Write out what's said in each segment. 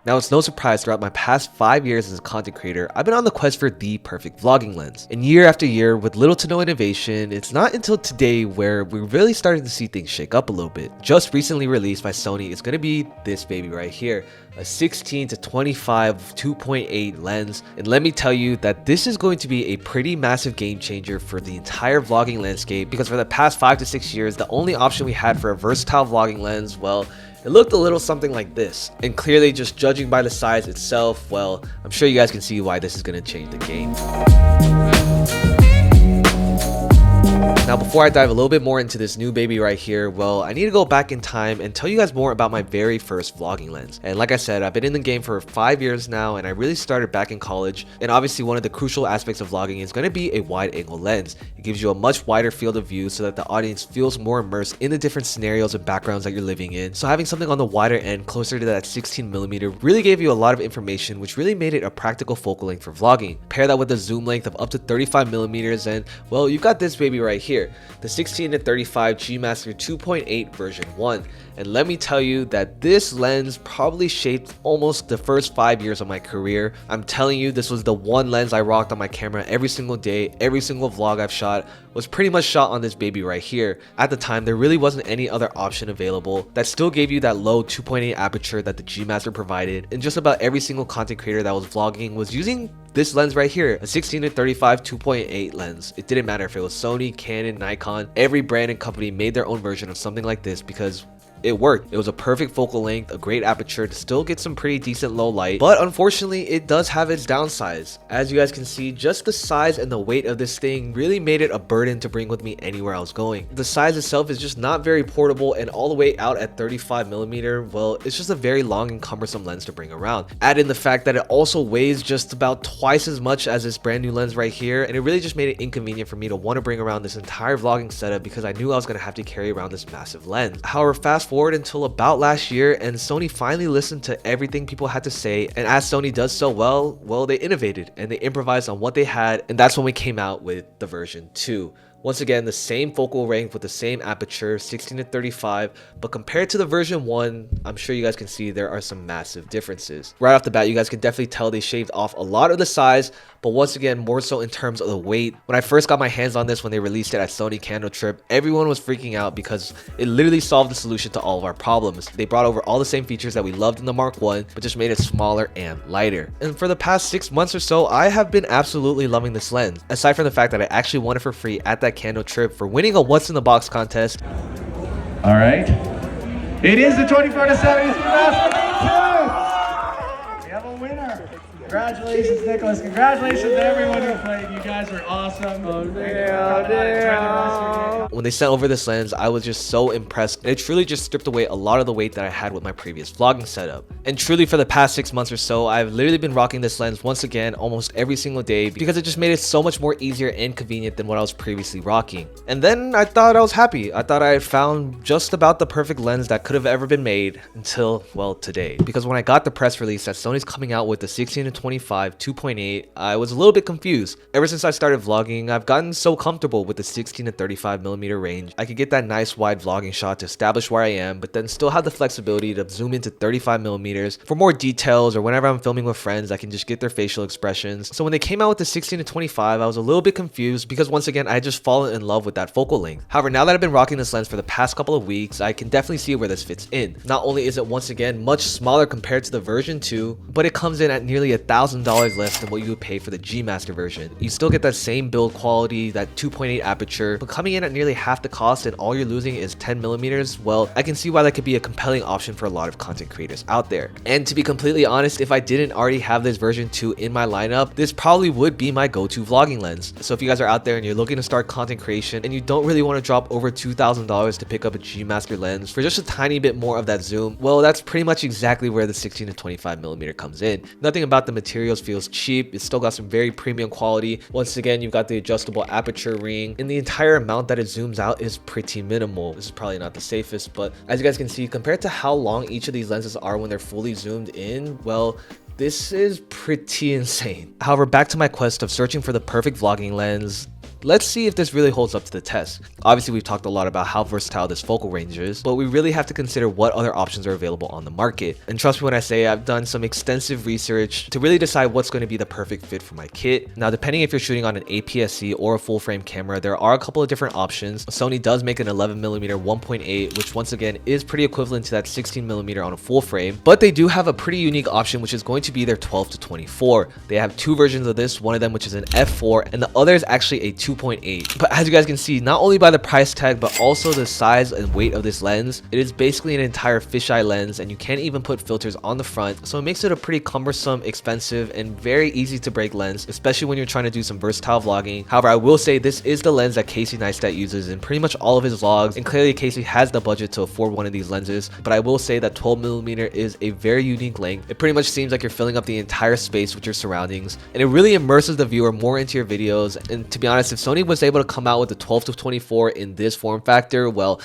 Now, it's no surprise throughout my past 5 years as a content creator, I've been on the quest for the perfect vlogging lens. And year after year, with little to no innovation, it's not until today where we're really starting to see things shake up a little bit. Just recently released by Sony is going to be this baby right here, a 16 to 25 2.8 lens. And let me tell you that this is going to be a pretty massive game changer for the entire vlogging landscape, because for the past 5 to 6 years, the only option we had for a versatile vlogging lens, well, it looked a little something like this. And clearly, just judging by the size itself, well, I'm sure you guys can see why this is going to change the game. Now, before I dive a little bit more into this new baby right here, well, I need to go back in time and tell you guys more about my very first vlogging lens. And like I said, I've been in the game for 5 years now, and I really started back in college. And obviously, one of the crucial aspects of vlogging is going to be a wide angle lens. It gives you a much wider field of view so that the audience feels more immersed in the different scenarios and backgrounds that you're living in. So having something on the wider end, closer to that 16mm, really gave you a lot of information, which really made it a practical focal length for vlogging. Pair that with a zoom length of up to 35mm, and well, you've got this baby right here, the 16 to 35 G Master 2.8 version 1. And let me tell you that this lens probably shaped almost the first 5 years of my career. I'm telling you, this was the one lens I rocked on my camera every single day. Every single vlog I've shot was pretty much shot on this baby right here. At the time, there really wasn't any other option available that still gave you that low 2.8 aperture that the G Master provided, and just about every single content creator that was vlogging was using this lens right here, a 16 to 35 2.8 lens. It didn't matter if it was Sony, Canon, Nikon, every brand and company made their own version of something like this because it worked. It was a perfect focal length, a great aperture to still get some pretty decent low light, but unfortunately it does have its downsides. As you guys can see, just the size and the weight of this thing really made it a burden to bring with me anywhere I was going. The size itself is just not very portable, and all the way out at 35mm, well, it's just a very long and cumbersome lens to bring around. Add in the fact that it also weighs just about twice as much as this brand new lens right here, and it really just made it inconvenient for me to want to bring around this entire vlogging setup because I knew I was going to have to carry around this massive lens. However, fast forward until about last year, and Sony finally listened to everything people had to say, and as Sony does so well, they innovated and they improvised on what they had, and that's when we came out with the version 2. Once again, the same focal length with the same aperture, 16 to 35, but compared to the version 1, I'm sure you guys can see there are some massive differences. Right off the bat, you guys can definitely tell they shaved off a lot of the size, but once again, more so in terms of the weight. When I first got my hands on this when they released it at Sony Candle Trip, everyone was freaking out because it literally solved the solution to all of our problems. They brought over all the same features that we loved in the Mark 1, but just made it smaller and lighter. And for the past 6 months or so, I have been absolutely loving this lens. Aside from the fact that I actually won it for free at that Candle Trip for winning a What's in the Box contest. All right. It is the 24 to 70 Master 2. We have a winner. Congratulations, Nicolas. Congratulations to everyone who played. You guys are awesome. When they sent over this lens, I was just so impressed. It truly just stripped away a lot of the weight that I had with my previous vlogging setup. And truly, for the past 6 months or so, I've literally been rocking this lens once again almost every single day because it just made it so much more easier and convenient than what I was previously rocking. And then I thought I was happy. I thought I had found just about the perfect lens that could have ever been made until, well, today. Because when I got the press release that Sony's coming out with the 16 to 25 2.8, I was a little bit confused. Ever since I started vlogging, I've gotten so comfortable with the 16 to 35mm range. I could get that nice wide vlogging shot to establish where I am, but then still have the flexibility to zoom into 35mm for more details, or whenever I'm filming with friends, I can just get their facial expressions. So when they came out with the 16 to 25, I was a little bit confused because once again, I had just fallen in love with that focal length. However, now that I've been rocking this lens for the past couple of weeks, I can definitely see where this fits in. Not only is it once again much smaller compared to the version 2, but it comes in at nearly $1,000 less than what you would pay for the G Master version. You still get that same build quality, that 2.8 aperture, but coming in at nearly half the cost and all you're losing is 10mm, well, I can see why that could be a compelling option for a lot of content creators out there. And to be completely honest, if I didn't already have this version 2 in my lineup, this probably would be my go-to vlogging lens. So if you guys are out there and you're looking to start content creation and you don't really want to drop over $2,000 to pick up a G Master lens for just a tiny bit more of that zoom, well, that's pretty much exactly where the 16 to 25mm comes in. Nothing about the materials feels cheap. It's still got some very premium quality. Once again, you've got the adjustable aperture ring, and the entire amount that it zooms out is pretty minimal. This is probably not the safest, but as you guys can see, compared to how long each of these lenses are when they're fully zoomed in, well, this is pretty insane. However, back to my quest of searching for the perfect vlogging lens, let's see if this really holds up to the test. Obviously, we've talked a lot about how versatile this focal range is, but we really have to consider what other options are available on the market. And trust me when I say I've done some extensive research to really decide what's going to be the perfect fit for my kit. Now, depending if you're shooting on an APS-C or a full frame camera, there are a couple of different options. Sony does make an 11mm 1.8, which once again is pretty equivalent to that 16mm on a full frame, but they do have a pretty unique option, which is going to be their 12 to 24. They have two versions of this, one of them which is an f4 and the other is actually a 2.8. But as you guys can see, not only by the price tag but also the size and weight of this lens, it is basically an entire fisheye lens, and you can't even put filters on the front, so it makes it a pretty cumbersome, expensive, and very easy to break lens, especially when you're trying to do some versatile vlogging. However, I will say this is the lens that Casey Neistat uses in pretty much all of his vlogs, and clearly Casey has the budget to afford one of these lenses. But I will say that 12mm is a very unique length. It pretty much seems like you're filling up the entire space with your surroundings, and it really immerses the viewer more into your videos. And to be honest, if Sony was able to come out with the 12 to 24 in this form factor, well,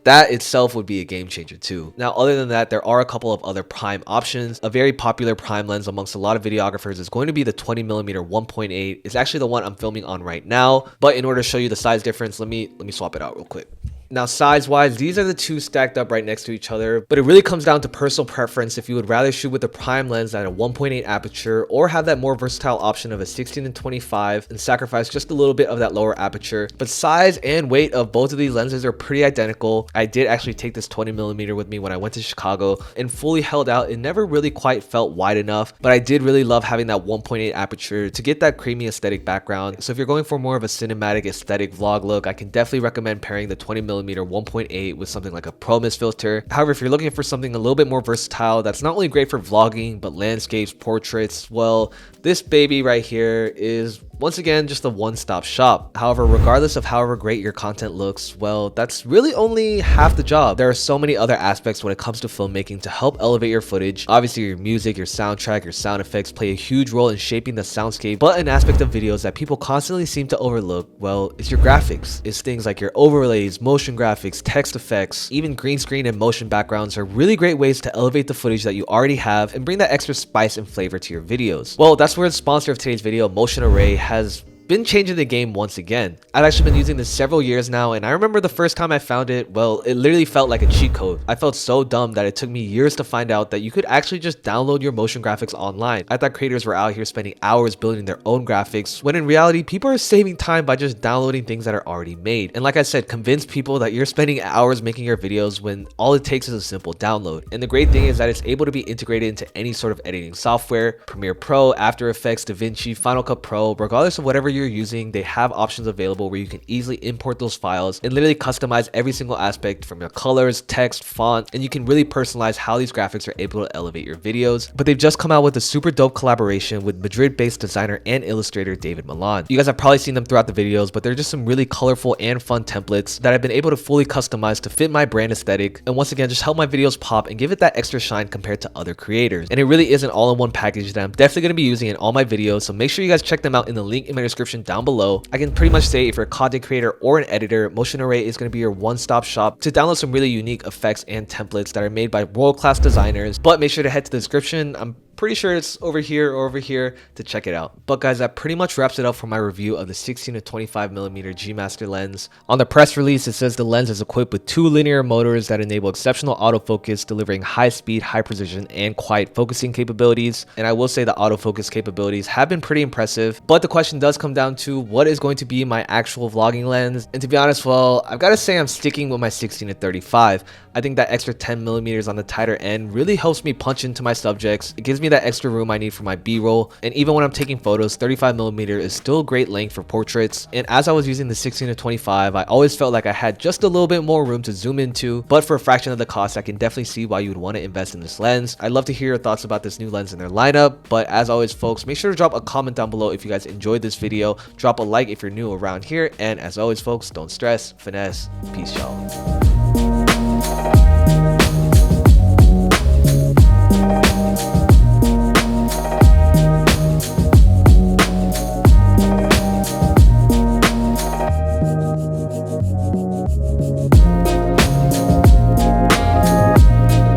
that itself would be a game changer too. Now, other than that, there are a couple of other prime options. A very popular prime lens amongst a lot of videographers is going to be the 20mm 1.8. It's actually the one I'm filming on right now, but in order to show you the size difference, let me swap it out real quick. Now, size-wise, these are the two stacked up right next to each other, but it really comes down to personal preference if you would rather shoot with a prime lens at a 1.8 aperture or have that more versatile option of a 16 to 25 and sacrifice just a little bit of that lower aperture. But size and weight of both of these lenses are pretty identical. I did actually take this 20mm with me when I went to Chicago and fully held out. It never really quite felt wide enough, but I did really love having that 1.8 aperture to get that creamy aesthetic background. So if you're going for more of a cinematic aesthetic vlog look, I can definitely recommend pairing the 20mm 1.8 with something like a Pro Mist filter. However, if you're looking for something a little bit more versatile that's not only great for vlogging but landscapes, portraits, well, this baby right here is once again just a one-stop shop. However, regardless of however great your content looks, well, that's really only half the job. There are so many other aspects when it comes to filmmaking to help elevate your footage. Obviously, your music, your soundtrack, your sound effects play a huge role in shaping the soundscape, but an aspect of videos that people constantly seem to overlook, well, is your graphics. It's things like your overlays, motion graphics, text effects, even green screen and motion backgrounds are really great ways to elevate the footage that you already have and bring that extra spice and flavor to your videos. Well, that's where the sponsor of today's video, Motion Array, has been changing the game once again. I've actually been using this several years now, and I remember the first time I found it, well, it literally felt like a cheat code. I felt so dumb that it took me years to find out that you could actually just download your motion graphics online. I thought creators were out here spending hours building their own graphics, when in reality, people are saving time by just downloading things that are already made. And like I said, convince people that you're spending hours making your videos when all it takes is a simple download. And the great thing is that it's able to be integrated into any sort of editing software, Premiere Pro, After Effects, DaVinci, Final Cut Pro, regardless of whatever you're using, they have options available where you can easily import those files and literally customize every single aspect from your colors, text, font, and you can really personalize how these graphics are able to elevate your videos. But they've just come out with a super dope collaboration with Madrid-based designer and illustrator David Milan. You guys have probably seen them throughout the videos, but they're just some really colorful and fun templates that I've been able to fully customize to fit my brand aesthetic, and once again just help my videos pop and give it that extra shine compared to other creators. And it really is an all-in-one package that I'm definitely going to be using in all my videos, so make sure you guys check them out in the link in my description down below. I can pretty much say if you're a content creator or an editor, Motion Array is going to be your one-stop shop to download some really unique effects and templates that are made by world-class designers. But make sure to head to the description. I'm pretty sure it's over here or over here to check it out. But guys, that pretty much wraps it up for my review of the 16 to 25mm G Master lens. On the press release, it says the lens is equipped with 2 linear motors that enable exceptional autofocus, delivering high speed, high precision, and quiet focusing capabilities. And I will say the autofocus capabilities have been pretty impressive, but the question does come down to what is going to be my actual vlogging lens. And to be honest, well, I've got to say I'm sticking with my 16 to 35. I think that extra 10mm on the tighter end really helps me punch into my subjects. It gives me that extra room I need for my b-roll, and even when I'm taking photos, 35mm is still a great length for portraits. And as I was using the 16 to 25, I always felt like I had just a little bit more room to zoom into, but for a fraction of the cost, I can definitely see why you would want to invest in this lens. I'd love to hear your thoughts about this new lens in their lineup, but as always folks, make sure to drop a comment down below if you guys enjoyed this video, drop a like if you're new around here, and as always folks, don't stress, finesse, peace y'all.